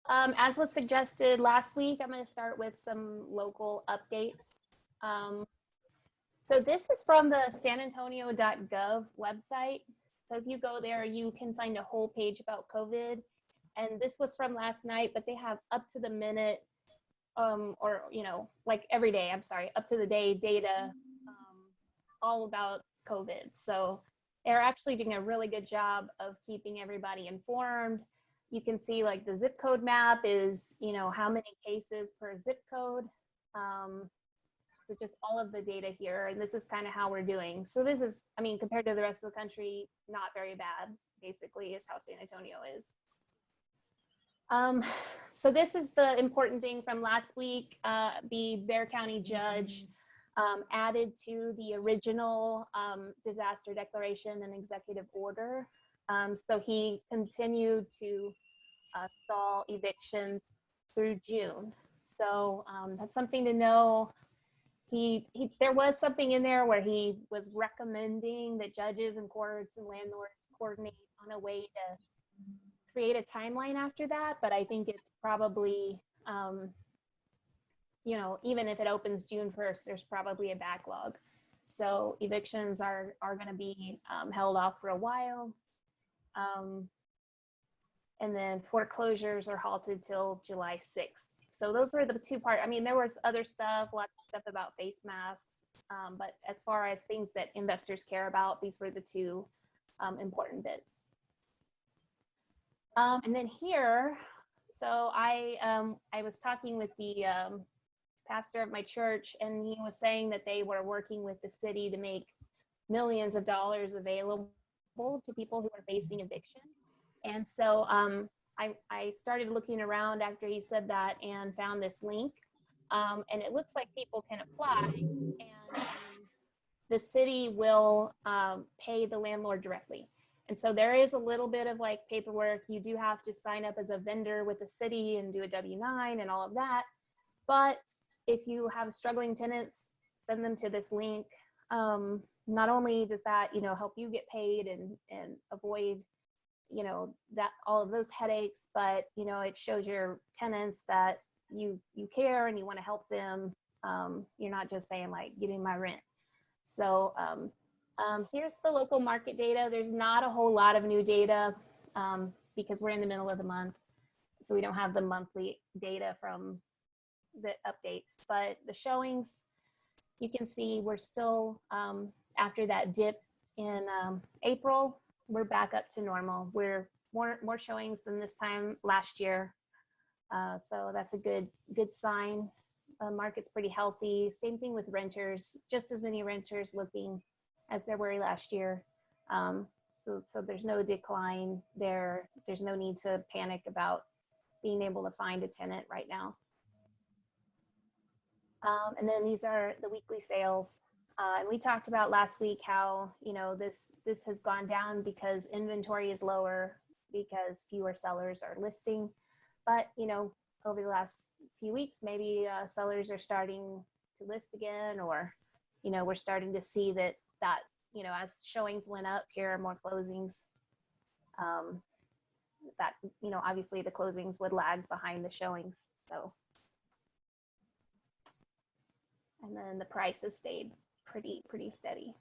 As was suggested last week, I'm going to start with some local updates. So this is from the sanantonio.gov website. So if you go there, you can find a whole page about COVID. And this was from last night, but they have up to the minute, or, like every day, up to the day data, all about COVID. So they're actually doing a really good job of keeping everybody informed. You can see like the zip code map is, how many cases per zip code. So just all of the data here, and this is kind of how we're doing. So this is, compared to the rest of the country, not very bad, basically, is how San Antonio is. So this is the important thing from last week. The Bexar County judge added to the original disaster declaration and executive order. So he continued to stall evictions through June. So that's something to know. There was something in there where he was recommending that judges and courts and landlords coordinate on a way to create a timeline after that, but I think it's probably, even if it opens June 1st, there's probably a backlog. So evictions are going to be held off for a while. And then foreclosures are halted till July 6th. So those were the two parts. There was other stuff, lots of stuff about face masks, but as far as things that investors care about, these were the two important bits. And then here, so I was talking with the pastor of my church, and he was saying that they were working with the city to make millions of dollars available to people who are facing eviction. And so I started looking around after he said that and found this link. And it looks like people can apply, and the city will pay the landlord directly. And so there is a little bit of like paperwork. You do have to sign up as a vendor with the city and do a W-9 and all of that. But if you have struggling tenants, send them to this link. Not only does that, help you get paid and avoid, that all of those headaches, but, it shows your tenants that you care and you want to help them. You're not just saying like, give me my rent. So here's the local market data. There's not a whole lot of new data because we're in the middle of the month. So we don't have the monthly data from the updates, but the showings, you can see we're still, after that dip in April, we're back up to normal. We're more showings than this time last year. So that's a good sign. Market's pretty healthy. Same thing with renters, just as many renters looking as there were last year. So there's no decline there. There's no need to panic about being able to find a tenant right now. And then these are the weekly sales. And we talked about last week how, this has gone down because inventory is lower, because fewer sellers are listing. But, over the last few weeks, maybe sellers are starting to list again, or, we're starting to see that, as showings went up, here are more closings. That, obviously the closings would lag behind the showings. So, and then the price has stayed pretty steady.